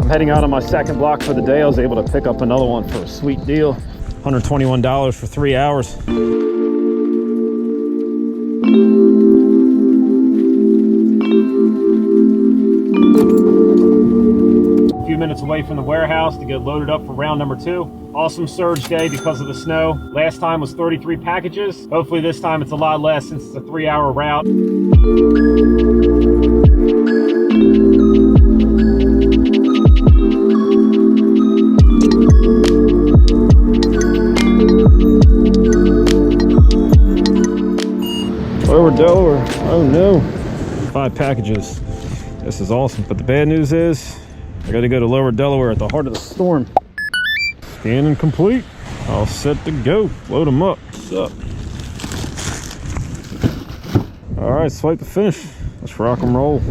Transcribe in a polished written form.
heading out on my second block for the day. I was able to pick up another one for a sweet deal. $121 for 3 hours. A few minutes away from the warehouse to get loaded up for round number 2. Awesome surge day because of the snow. Last time was 33 packages. Hopefully this time it's a lot less since it's a 3-hour route. Lower Delaware. Oh no. 5 packages. This is awesome. But the bad news is I got to go to Lower Delaware at the heart of the storm. Scanning complete. All set to go. Load them up. What's up? All right, swipe to finish. Let's rock and roll.